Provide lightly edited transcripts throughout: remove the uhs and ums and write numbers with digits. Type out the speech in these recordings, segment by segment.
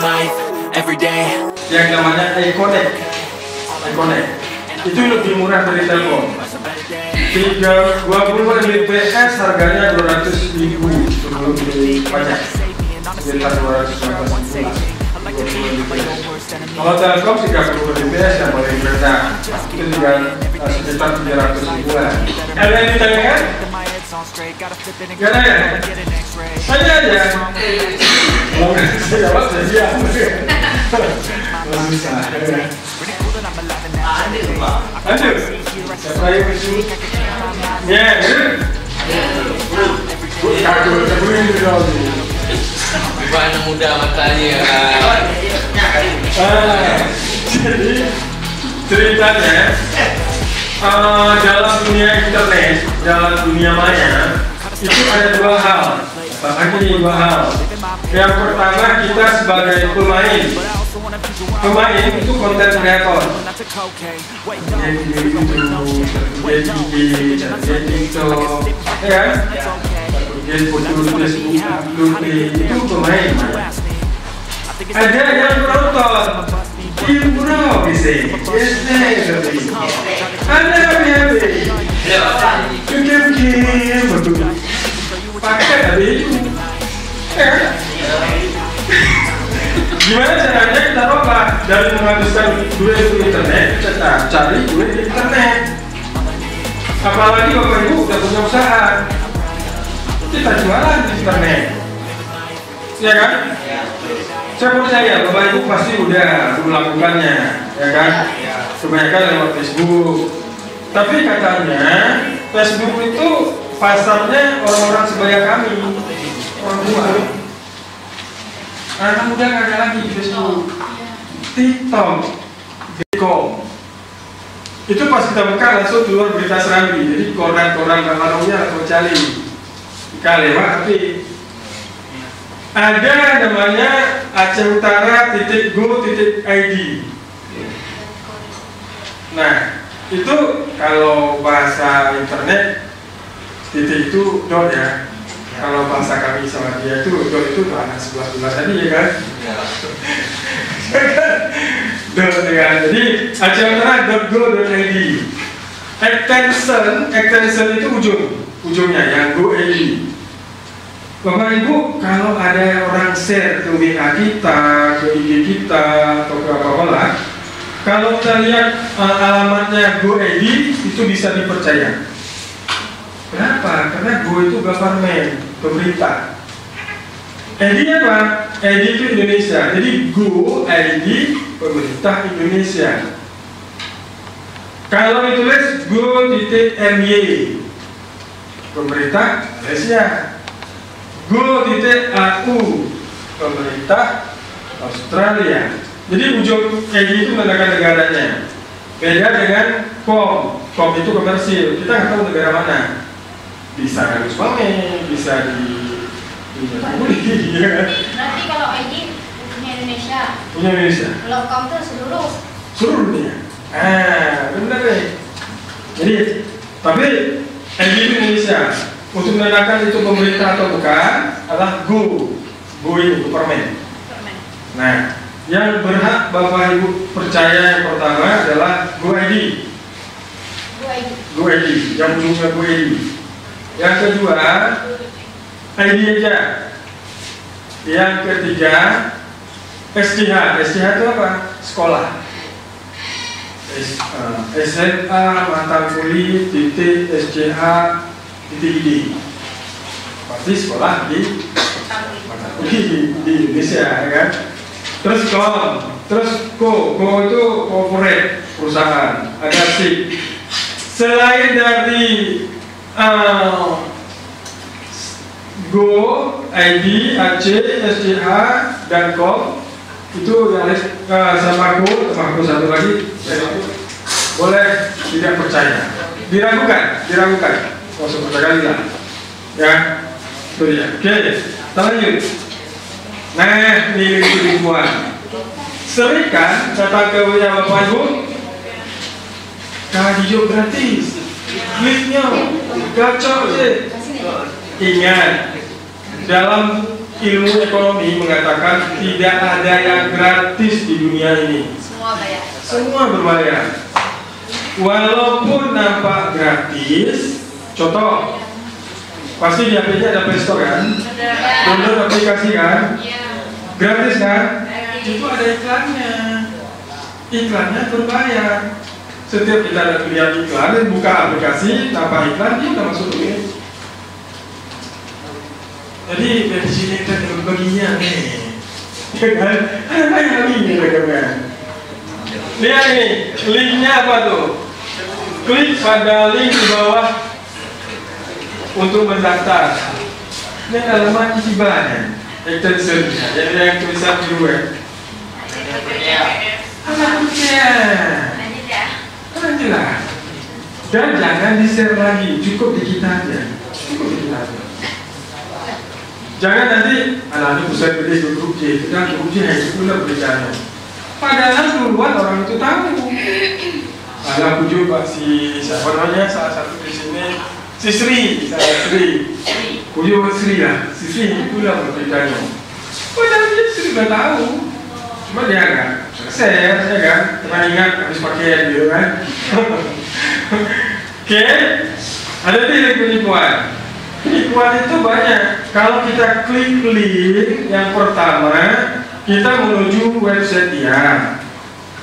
life, every day. Yang namanya iConnect. Itu lebih murah dari Telkom. 30 Mbps harganya 200.000 sebelum dipajak, sekitar 219. Kalau Telkom 30 Mbps yang paling rendah itu juga sekitar 300.000-an. Ada yang ditanyakan? Gak ada ya? Tanya aja. Kalau nggak bisa jawab saya diam. Bisa. Lanjut. Siapa yang mesti? Ya, Gimana muda matanya? Jadi ceritanya dalam dunia internet, dalam dunia maya itu ada dua hal. Dua hal. Yang pertama, kita sebagai pemain itu konten kreator. Itu pemain. Ada yang penonton, bro bisa, ada yang game, betul. Pakai tadi itu. Gimana caranya kita apa? Dari menghabiskan duit di internet, kita cari duit di internet. Apalagi Bapak Ibu udah punya usaha, kita jualan di internet, ya kan? Saya percaya Bapak Ibu pasti udah melakukannya, ya kan? Kebanyakan lewat Facebook. Tapi katanya Facebook itu pasarnya orang-orang sebaya kami, orang tua. Anak muda nggak ada lagi di Facebook, TikTok, Bikom. Itu pas kita buka langsung keluar berita serambi. Jadi koran-koran kamarnya langsung cari. Kita lewat tapi ada namanya acehutara.go.id. Nah, itu kalau bahasa internet titik itu dot ya. Kalau bahasa kami sama dia itu dot itu anak sebelah tadi ya kan? Dot ya. Jadi acehutara.go.id. Extension itu ujungnya yang go.id. Bapak Ibu, kalau ada orang share ke WA kita, ke IG kita, atau ke apa-apa lah, kalau kita lihat alamatnya go.id itu bisa dipercaya. Kenapa? Karena Go itu government, pemerintah. ID apa? ID itu Indonesia. Jadi Go ID pemerintah Indonesia. Kalau ditulis go.my pemerintah Malaysia. Go.au pemerintah Australia. Jadi ujung ID itu menandakan negaranya. Beda dengan com itu komersil. Kita nggak tahu negara mana. Bisa harus pamer, bisa di ya. Berarti kalau ID punya Indonesia. Punya Indonesia. Kalau com itu seluruh dunia. Benar deh. Jadi, tapi ID itu Indonesia. Untuk menandakan itu pemerintah atau bukan adalah Go ini permen. Nah, yang berhak Bapak Ibu percaya yang pertama adalah Go.id. Yang ujungnya Go.id. Yang kedua, ID aja. Yang ketiga, SCH. SCH itu apa? Sekolah. SMA, mantan kuliah, titik, SCH, titik ID. Pasti sekolah di mantan kuliah di Indonesia, ya kan? Terus terus ko itu corporate, perusahaan. Ada SIP. Selain dari Go, ID, AC, SCH, dan com itu yang sama Go satu lagi boleh tidak percaya, diragukan, langsung percaya lah, ya, itu dia. Oke, kita lanjut. Nah, ini ribuan. Sering kan datang ke WA Bapak Ibu, hijau gratis, duitnya gacor sih. Ingat, dalam ilmu ekonomi mengatakan tidak ada yang gratis di dunia ini. Semua bayar. Semua berbayar. Walaupun nampak gratis, contoh, pasti di HP-nya ada Play Store kan? Download aplikasi kan? Iya. Gratis kan? Gratis. Itu ada iklannya. Iklannya berbayar. Setiap kita lihat iklan, buka aplikasi, nampak iklan, dia udah masuk duit. Jadi dari sini kita baginya nih, ya kan? Ada banyak lagi rekan-rekan. Lihat ini, linknya apa tuh? Klik pada link di bawah untuk mendaftar. Ini alamat Ichiban, extensionnya, jadi yang tulisan di web. Alamatnya, lanjutlah. Dan jangan di-share lagi, cukup di kita aja, cukup di kita aja. Jangan nanti anak pusat beli ke grup J, kita grup J hanya pula berbicara. Padahal duluan orang itu tahu. Ada pujuk Pak si siapa namanya salah satu di sini si Sri, saya Sri. Pujuk Sri lah, si Sri pula berbicara. Padahal dia Sri sudah tahu, cuma dia agak share, ya kan? Cuma ingat habis pakai gitu kan. Oke, ada tiga penipuan. Penipuan itu banyak. Kalau kita klik link yang pertama, kita menuju website dia.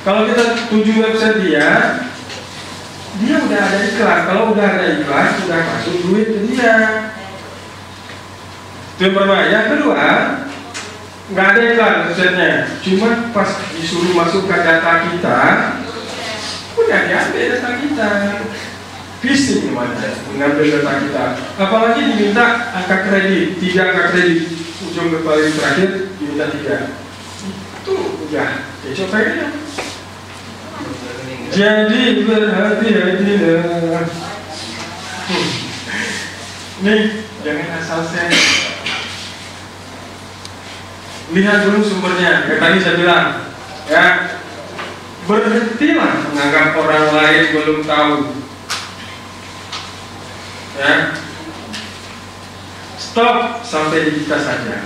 Kalau kita tuju website dia udah ada iklan. Kalau udah ada iklan, sudah masuk duit ke dia. Itu yang pertama. Yang kedua, nggak ada iklan websitenya. Cuma pas disuruh masukkan data kita, udah diambil data kita. Phishing namanya, mengambil data kita. Apalagi diminta angka kredit, 3 angka kredit, ujung ke paling terakhir diminta 3. Itu udah, cobain. Jadi berhati-hatilah. Nih, jangan asal share. Lihat dulu sumbernya. Kayak tadi saya bilang, ya berhentilah menganggap orang lain belum tahu. Ya, stop sampai di kita saja.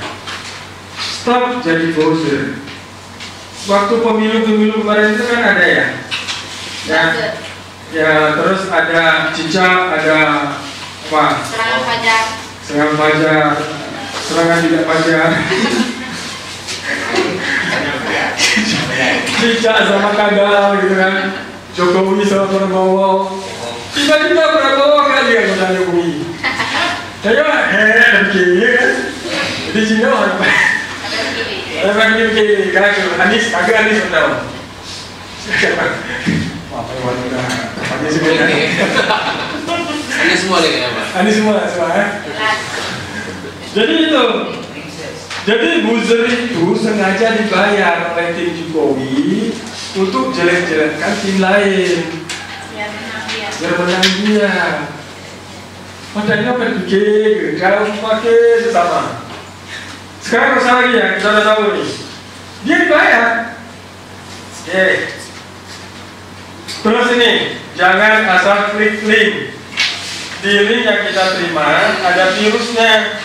Stop jadi buzzer. Waktu pemilu kemarin itu kan ada ya, ya terus ada cicak, ada apa? Serangan fajar. Serangan fajar, serangan tidak fajar. Cicak sama kadal gitu kan. Jokowi sama Prabowo. Tiba-tiba Prabowo kali yang menang Jokowi. Saya dan kiri kan. Di sini orang Ada kiri kan Anies menang. Apa yang udah Anies sebenarnya. Anies semua deh kayaknya Pak. Anies semua ya. Jadi itu. Jadi buzzer itu sengaja dibayar oleh tim Jokowi untuk jelek-jelekkan tim lain. Biar menang dia. Padahal berpikir kalau pakai sesama. Sekarang masalah lagi ya, kita udah tahu nih. Dia dibayar. Oke. Terus ini, jangan asal klik link. Di link yang kita terima ada virusnya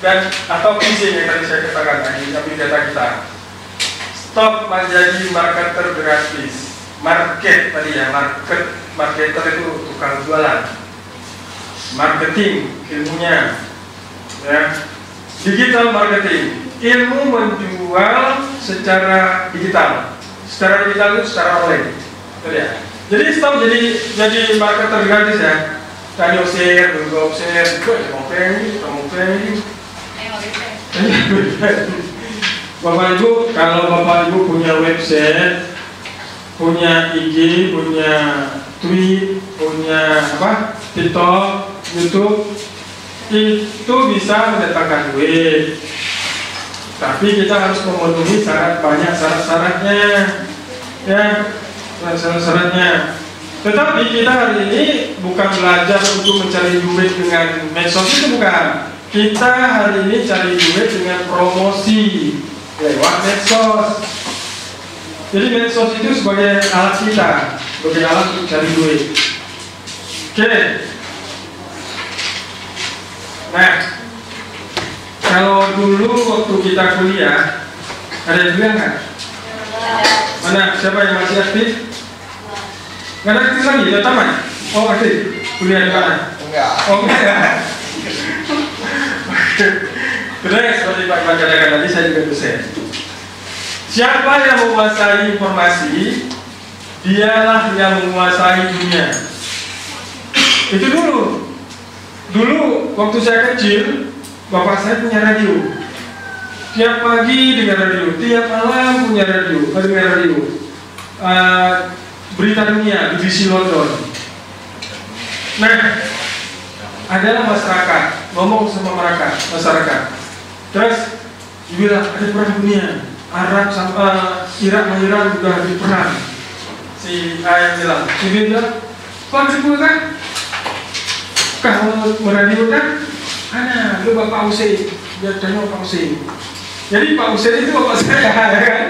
dan atau phishing yang tadi saya katakan tadi, tapi data kita. Stop menjadi marketer gratis. Market tadi ya, marketer itu tukang jualan. Marketing ilmunya, ya. Digital marketing, ilmu menjual secara digital. Secara digital itu secara online. Betul ya. Jadi stop jadi marketer gratis ya. Tanya share, bergop share, mau pay. Bapak Ibu, kalau Bapak Ibu punya website, punya IG, punya tweet, punya apa, TikTok, YouTube, itu bisa mendatangkan duit. Tapi kita harus memenuhi banyak syarat-syaratnya, ya, syarat-syaratnya. Tetapi kita hari ini bukan belajar untuk mencari duit dengan medsos, itu bukan. Kita hari ini cari duit dengan promosi lewat medsos. Jadi medsos itu sebagai alat kita, sebagai alat untuk cari duit. Oke. Nah, Kalau dulu waktu kita kuliah, ada yang bilang nggak? Mana? Siapa yang masih aktif? Nggak ada aktif lagi, udah tamat? Oh aktif? Kuliah di mana? Enggak. Oh enggak. Terus seperti Pak katakan tadi, saya juga dosen. Siapa yang menguasai informasi, dialah yang menguasai dunia. Itu dulu. Dulu waktu saya kecil, bapak saya punya radio. Tiap pagi dengar radio, tiap malam punya radio, dengar radio. Berita dunia, BBC London. Nah, adalah masyarakat ngomong sama masyarakat. Terus dibilang ada perang dunia, Arab sama Irak dan Iran sudah diperang. Si ayah bilang, si dia bilang, Pak Ibu kan? Kalau meradio kan? Ana, lu Bapak Hussein, dia tanya Pak Hussein. Jadi Pak Hussein itu bapak saya, ya kan?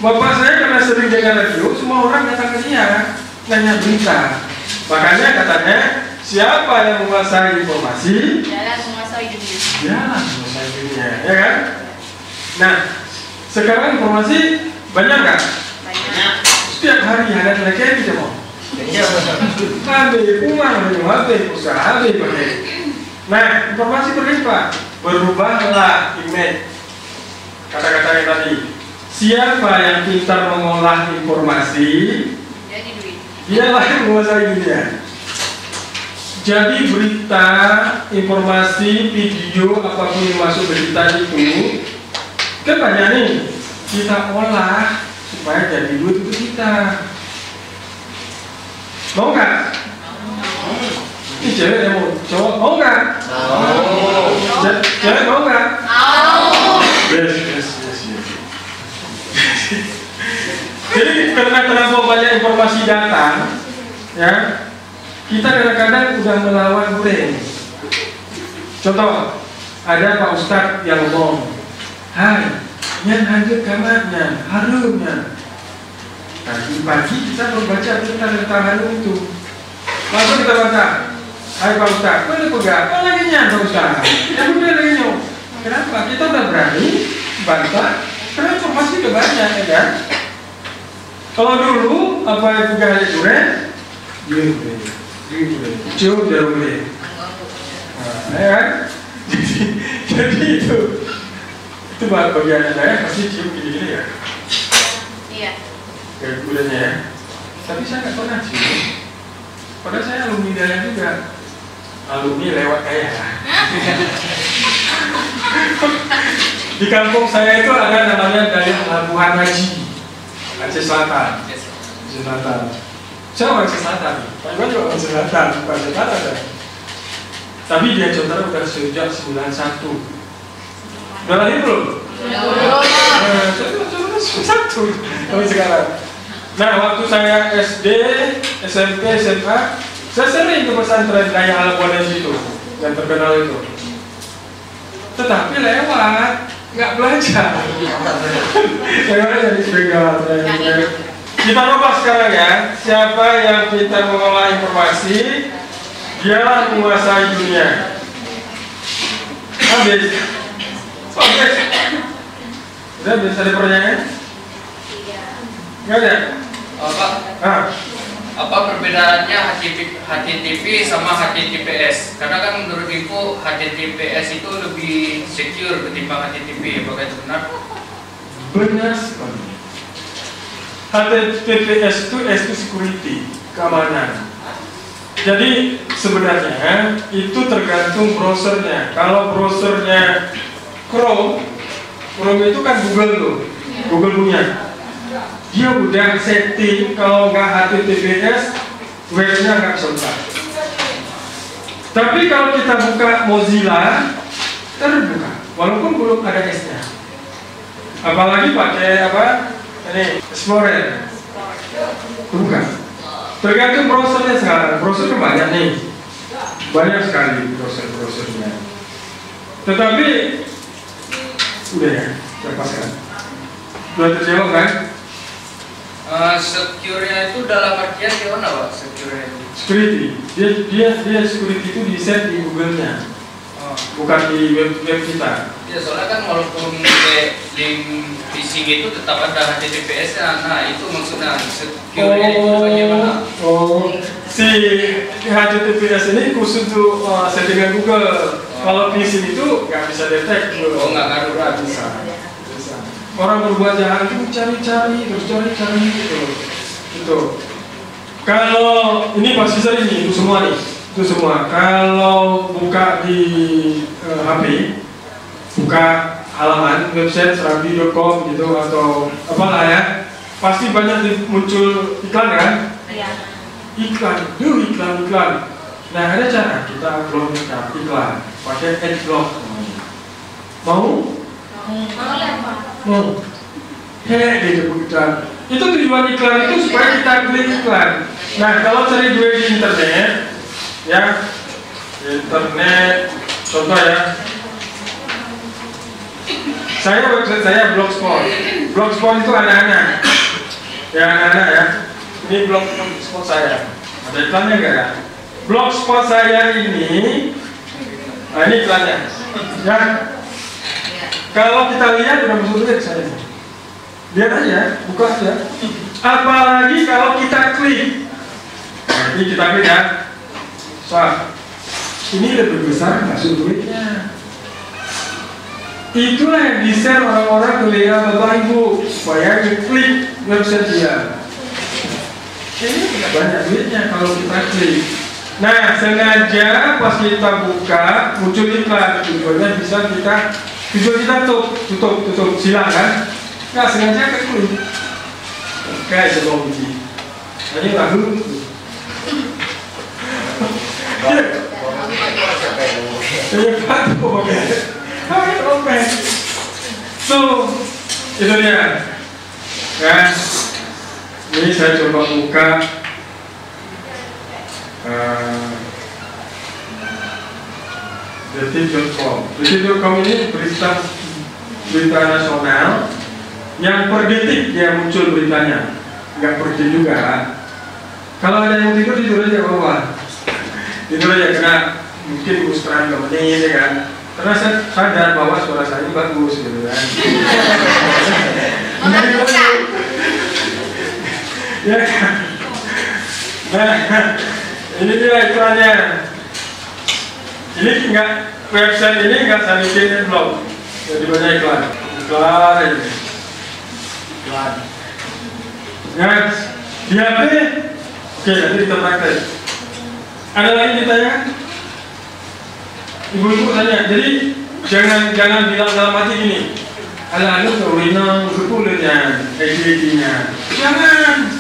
Bapak saya karena sering jaga radio, semua orang datang ke dia nanya berita. Makanya katanya, siapa yang menguasai informasi, Jalan menguasai dunia. dialah menguasai dunia, ya kan? Nah, sekarang informasi banyak nggak? Banyak. Setiap hari ada lagi kita mau. Habis uang, habis usaha, habis pakai. Nah, informasi berlimpah, berubahlah image. Kata-kata yang tadi, siapa yang pintar mengolah informasi, Jadi duit. dialah yang menguasai dunia. Jadi berita, informasi, video, apapun yang masuk berita itu, kan banyak nih, kita olah supaya jadi duit untuk kita. Mau nggak? Ini cewek yang mau, cowok mau nggak? Cewek mau nggak? Yes. Jadi karena terlalu banyak informasi datang, ya, kita kadang-kadang udah melawan brand. Contoh, ada Pak Ustadz yang ngomong, hai, yang hadir kamarnya, harumnya. Pagi kita membaca tentang harum itu. Langsung kita baca, hai Pak Ustadz, mana pegang? Apa lagi nya Pak Ustadz? Yang udah lagi nyok. Kenapa? Kita udah berani bantah, karena informasi udah banyak, ya kan? Kalau dulu apa yang pegang hari duren, jauh dari duren. Nah, ya kan? Jadi itu bagian saya pasti cium gini-gini ya. Iya. Kayak gulanya ya. Tapi saya nggak pernah cium. Padahal saya alumni Daya juga. Alumni lewat kayak. Di kampung saya itu ada namanya Daya Labuhan Haji, Aceh Selatan. Aceh Selatan. Saya orang Aceh Selatan. Pak Iwan juga orang Aceh Selatan. Bukan Aceh Selatan ya. Tapi dia saudara udah sejak 91. Udah lahir belum? Satu. Tapi sekarang. Nah, waktu saya SD, SMP, SMA, saya sering ke pesantren Daya Labuhan Haji itu, yang terkenal itu. Tetapi lewat, nggak belajar. Lewat jadi speaker. Kita coba sekarang ya, siapa yang pintar mengolah informasi, dialah menguasai dunia. Habis. Udah bisa ada pertanyaan? Nggak ada? Apa perbedaannya HTTP sama HTTPS? Karena kan menurut info HTTPS itu lebih secure ketimbang HTTP. Apakah itu benar? Benar sekali. HTTPS itu S itu security, keamanan. Jadi sebenarnya itu tergantung browsernya. Kalau browsernya Chrome itu kan Google tuh, Google punya. Dia udah setting kalau nggak HTTPS webnya nggak bisa buka. Tapi kalau kita buka Mozilla terbuka, walaupun belum ada S-nya. Apalagi pakai apa? Ini Explorer, terbuka. Tergantung browsernya sekarang. Browser banyak nih, banyak sekali browsernya. Tetapi udah ya, lepaskan. Sudah terjawab kan? Secure-nya itu dalam artian gimana Pak? Secure-nya itu? Security, dia security itu di set di Google-nya. bukan di web kita. Ya soalnya kan walaupun link phishing itu tetap ada HTTPS-nya. Nah itu maksudnya secure-nya itu bagaimana? Si HTTPS ini khusus untuk settingan Google. Kalau phishing itu nggak bisa detect. Nggak ngaruh. Nggak bisa. Orang berbuat jahat itu cari-cari gitu. Gitu. Kalau ini pasti sering nih, itu semua. Kalau buka di HP, buka halaman website serambi.com gitu atau apalah ya, pasti banyak muncul iklan kan? Iya. Iklan. Nah ada cara kita blok iklan pakai adblock. Mau? Iklan. Itu tujuan iklan itu supaya kita klik iklan. Nah kalau cari duit di internet, ya internet, contoh ya. Website saya Blogspot. Blogspot itu anak-anak. Ya anak-anak ya. Ini Blogspot saya. Ada iklannya enggak ya? Blogspot saya ini, nah ini iklannya. Ya. Kalau kita lihat udah masuk duit saya. Lihat aja, buka aja. Apalagi kalau kita klik. Nah, ini kita klik ya. Ini lebih besar masuk duitnya. Itulah yang di-share orang-orang ke WA Bapak Ibu supaya klik website dia. Ini tidak banyak duitnya kalau kita klik. Nah, sengaja pas kita buka muncul iklan, tujuannya bisa kita tutup silang kan? Nggak sengaja ke klik. Kayak coba uji. Ini lagu. So, itu dia kan. Ini saya coba buka detik.com. Detik.com ini berita nasional yang per detik dia muncul beritanya, nggak per detik juga. Kalau ada yang tidur aja bawah. Tidur aja karena mungkin musrah nggak menit ya kan. Karena saya sadar bahwa suara saya bagus gitu kan. Ya kan. Nah, ini dia iklannya. Ini enggak, website ini enggak saya bikin blog. Jadi banyak iklan. Iklan. Ya, di HP. Oke, nanti kita praktek. Ada lagi ditanyakan? Ibu-ibu tanya, jadi jangan bilang dalam hati gini. Ala-ala Rina berkulitnya, ID-nya. Jangan.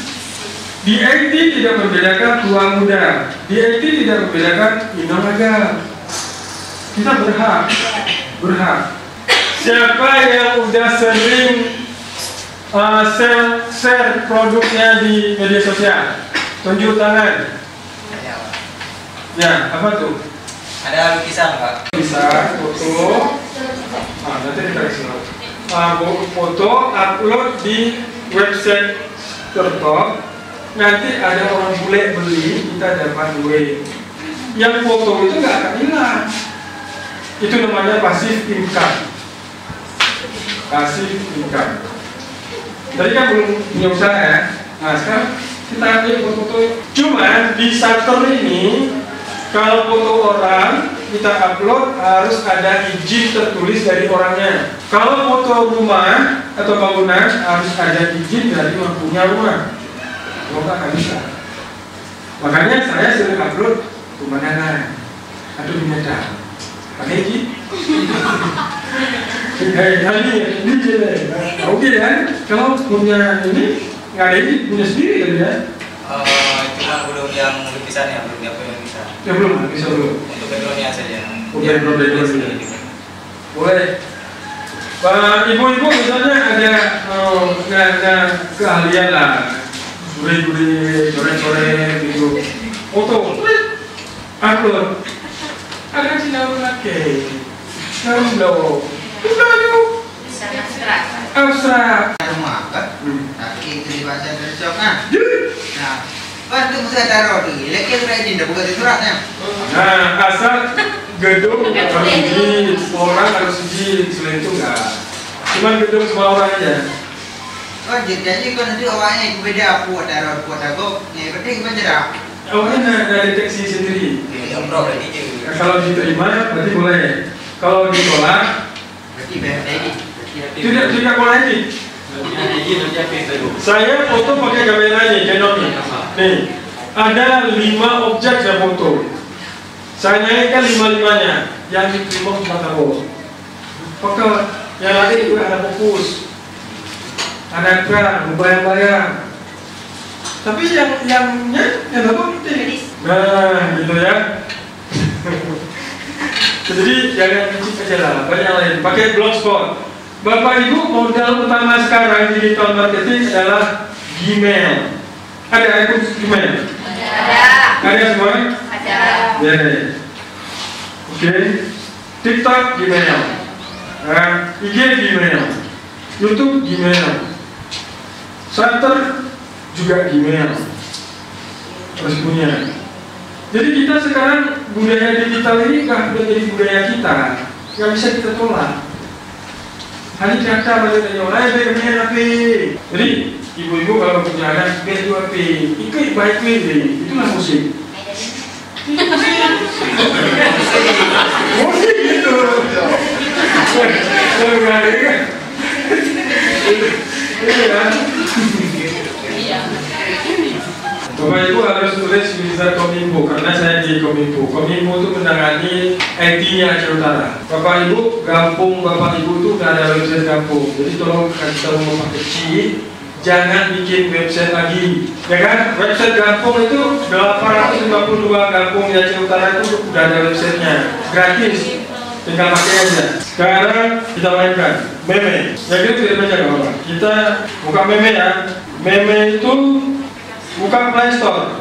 Di IT tidak membedakan tua muda. Di IT tidak membedakan inaga. Kita berhak. Siapa yang udah sering share produknya di media sosial? Tunjuk tangan. Ya, apa tuh? Ada lukisan Pak? Bisa foto. Nanti kita isi. Foto upload di website tertop. Nanti ada orang bule beli, kita dapat duit. Yang foto itu nggak akan hilang. Itu namanya passive income. Passive income. Tadi kan belum punya usaha ya. Nah sekarang kita ambil foto-foto. Cuman di Shuttle ini, kalau foto orang kita upload harus ada izin tertulis dari orangnya. Kalau foto rumah atau bangunan harus ada izin dari yang punya rumah. Nggak bisa. Makanya saya sering upload pemandangan atau binatang. Pakai izin. Oke kan? Kalau punya ini nggak ada izin, punya sendiri kan ya? Cuma belum yang lukisannya, belum yang lukisan. Ya belum, bisa belum. Untuk backgroundnya saja. Background. Boleh. Ibu-ibu misalnya ada keahlian lah, sore-sore, coret-coret gitu, foto, upload. Ada sinar lagi, download, Bisa abstrak. abstrak. Rumah kan? Tapi itu dibaca dari shop nah. Nah, bantu saya taruh di lagi yang rajin dah buka di suratnya. Nah, asal gedung harus izin, orang harus izin, selain itu enggak. Cuman gedung semua orang aja. Oh, jadi kan nanti awalnya itu beda kuat agok, yang penting beda. Awalnya ada deteksi sendiri. Kalau diterima berarti boleh. Kalau ditolak Berarti beda. tidak boleh lagi. Saya foto pakai kamera ini, Canon ini. Nih, ada 5 objek saya foto. Saya naikkan 5-5-nya. Yang diterima cuma kamu. Foto yang lain juga ada fokus, ada terang, bayang-bayang. Tapi yang apa penting? Nah, gitu ya. Jadi jangan kecil aja lah, banyak lain. Pakai blogspot. Bapak Ibu, modal utama sekarang digital marketing adalah Gmail. Ada akun Gmail? Ada semua? Ada. Ya. Oke. TikTok Gmail. IG Gmail. YouTube Gmail. Twitter juga Gmail. Harus punya. Jadi kita sekarang budaya digital ini nggak menjadi budaya kita, nggak bisa kita tolak. Hari kata banyak yang lain punya HP. Jadi ibu-ibu kalau punya anak biar juga HP, ikut baik ini, itulah musik. Musik itu. Iya. Bapak Ibu harus tulis user Kominfo karena saya di Kominfo. Kominfo itu menangani IT-nya Aceh Utara. Bapak Ibu, Gampung Bapak Ibu itu nggak ada website Gampung. Jadi tolong kasih tahu Bapak kecil, jangan bikin website lagi, ya kan? Website Gampung itu 852 Gampung di Aceh Utara itu udah ada websitenya, gratis, tinggal pakai aja. Sekarang kita mainkan meme. Ya gitu tidak baca Bapak. Kita buka meme ya. Meme itu buka Play Store.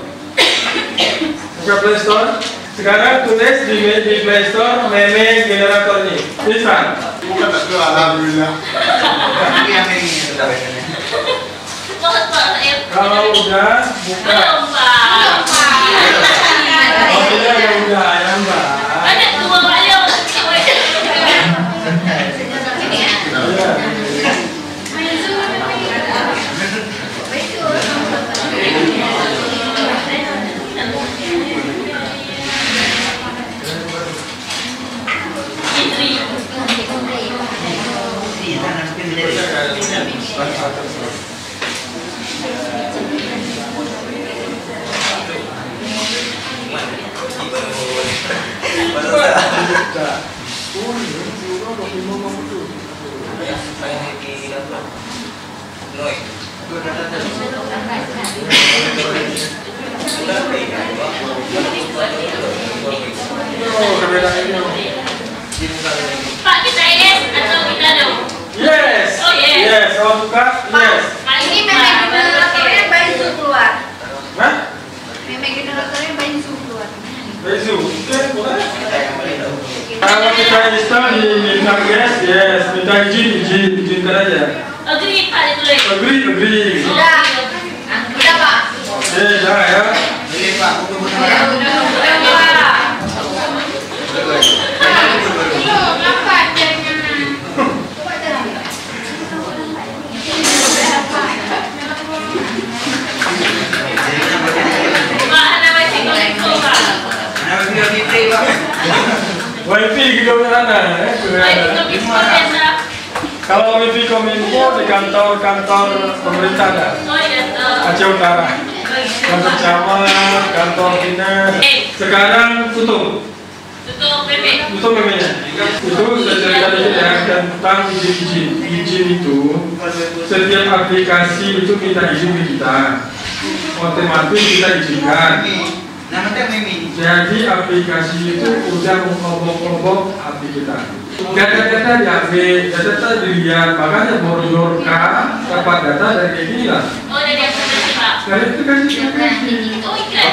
Buka Play Store. Sekarang tulis di Play Store meme generator ini. Bisa. Bukan tak jual, alhamdulillah. Tapi yang ini sudah bedanya. Kalau udah buka. Maksudnya ya udah ya Mbak. Pak, kita yes atau kita no? Yes. Oh yes. Yes. Kalau suka yes. Ini meme generatornya Baizu keluar. Hah? Meme generatornya Baizu keluar. Baizu. Oke, boleh. Kalau kita install di minta yes, minta izinkan aja. Agree Pak ditulis. Agree. Sudah. Sudah Pak. Dah ya. Boleh Pak, buku-buku Udah Pak. Wifi gitu mana? Kalau wifi Kominfo di kantor-kantor pemerintah ada. Aceh Utara. Kantor camat, kantor dinas. Sekarang tutup. Tutup memangnya. Itu saya cerita dulu ya tentang izin. Izin itu setiap aplikasi itu minta izin ke kita. Otomatis kita izinkan. Namanya meme. Jadi aplikasi itu udah mengelompok-kelompok HP kita. Data-data diambil, data-data dilihat, makanya Borjorka dapat data dari kayak gini lah. Oh, dari aplikasi Pak. Dari aplikasi. Oh, iya.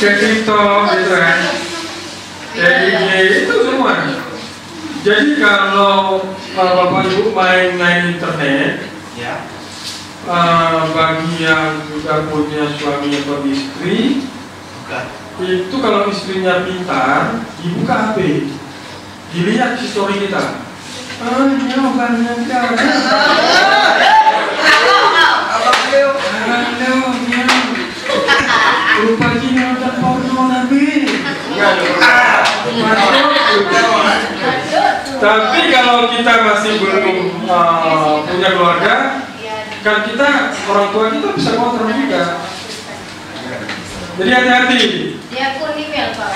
Kayak TikTok gitu kan. Kayak itu semua. Jadi kalau Bapak Ibu main internet, Ya. bagi yang sudah punya suami atau istri, Bukan. itu kalau istrinya pintar, dibuka HP, dilihat histori kita. Halo, banyak kan? Halo, lupa gini nonton porno nabi. Tapi kalau kita masih belum punya keluarga, kan kita orang tua kita bisa kontrol juga. Jadi hati-hati. Dia pun email Pak.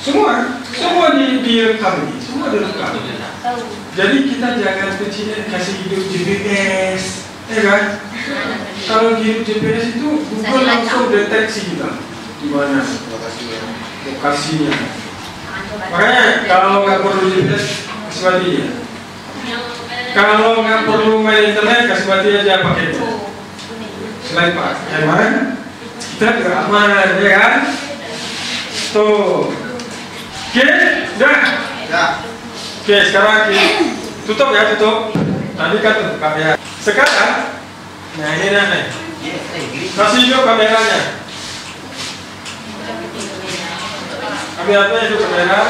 Semua direkam ini, semua direkam. Jadi kita jangan kecilin kasih hidup GPS, ya kan? Kalau hidup GPS itu Google langsung deteksi kita di mana lokasinya. Makanya kalau nggak perlu GPS kasih mati ya. Kalau nggak perlu main internet kasih mati aja pakai itu. Selain Pak, emang kita nggak aman, ya kan? Tuh. Oke, dah. Oke, sekarang tutup ya, tutup. Tadi kan tutup kamera. Sekarang, nah ini nih. Kasih juga kameranya. Kameranya itu kamera.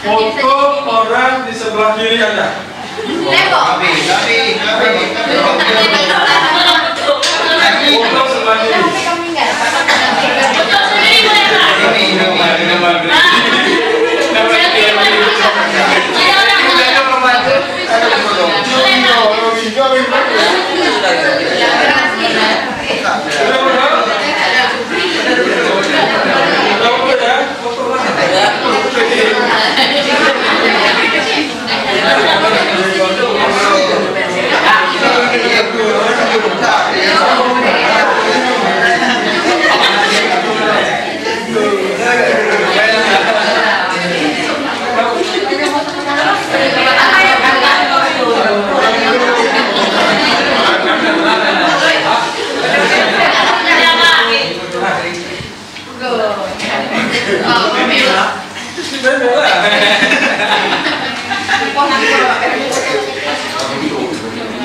Foto orang di sebelah kiri ada. Foto sebelah kiri.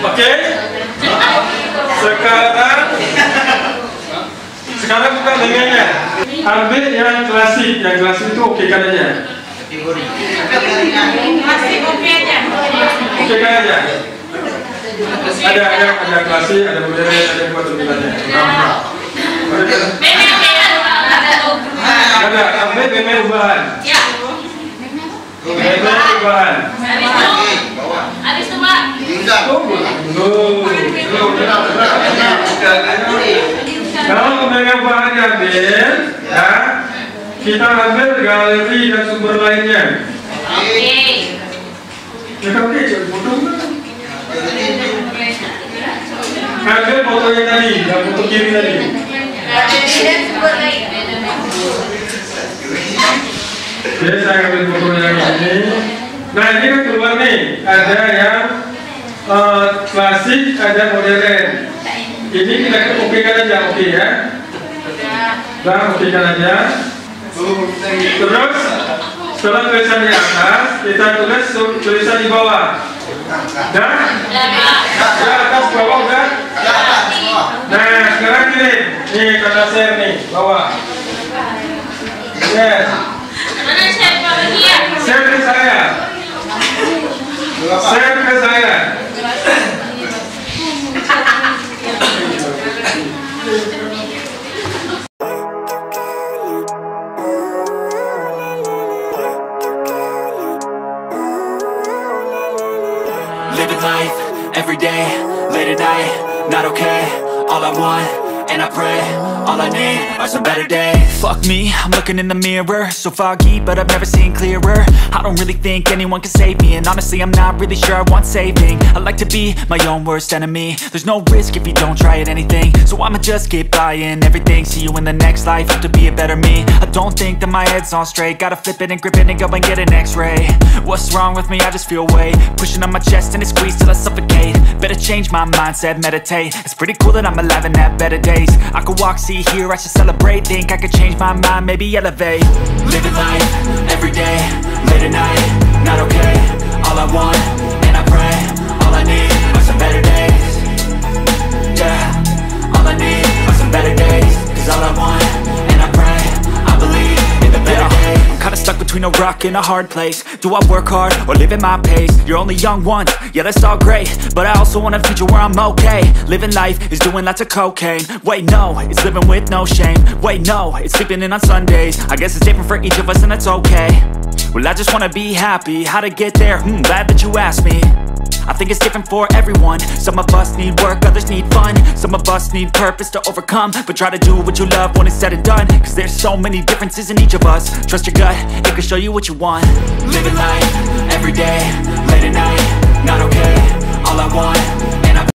Oke, sekarang buka dengannya. Ambil yang klasik itu oke kan aja. Masih oke aja. Oke kan aja. Ada klasik, ada modern, ada buat tulisannya. Ada ambil meme ubahan. Ya. Meme ubahan. Habis itu Pak. Kalau meme ubahan diambil, ya, kita ambil galeri dan sumber lainnya. Oke. Ya oke, coba foto. Ambil foto yang tadi, yang foto kiri tadi. Oke, saya ambil foto yang ini. Nah ini kan keluar nih, ada yang klasik, ada modern. Ini kita oke kan aja, oke ya. Nah, oke kan aja. Terus setelah tulisan di atas, kita tulis tulisan di bawah. Dah? Ya, atas bawah udah. Nah, sekarang kirim. Nih, kata share nih, bawah. Yes. Mana share Pak lagi ya? Share ke saya. Share ke saya. Living life, every day, late at night, not okay. All I want, and I pray, all I need are some better days. Fuck me, I'm looking in the mirror, so foggy, but I've never seen clearer. I don't really think anyone can save me, and honestly I'm not really sure I want saving. I like to be my own worst enemy. There's no risk if you don't try at anything, so I'ma just keep buying everything. See you in the next life, have to be a better me. I don't think that my head's on straight, gotta flip it and grip it and go and get an x-ray. What's wrong with me? I just feel weight pushing on my chest and it squeezes till I suffocate. Better change my mindset, meditate. It's pretty cool that I'm alive and have better days. I could walk, see, hear, I should celebrate. Think I could change my mind, maybe elevate. Living life, every day, late at night, not okay. All I want, and I pray, all I need are some better days. Yeah, all I need are some better days. Cause all I want, and I pray, between a rock and a hard place. Do I work hard or live at my pace? You're only young once, yeah that's all great, but I also want a future where I'm okay. Living life is doing lots of cocaine. Wait no, it's living with no shame. Wait no, it's sleeping in on Sundays. I guess it's different for each of us and that's okay. Well I just wanna be happy, how to get there? Glad that you asked me. I think it's different for everyone. Some of us need work, others need fun. Some of us need purpose to overcome. But try to do what you love when it's said and done, cause there's so many differences in each of us. Trust your gut, it can show you what you want. Living life, everyday, late at night, not okay. All I want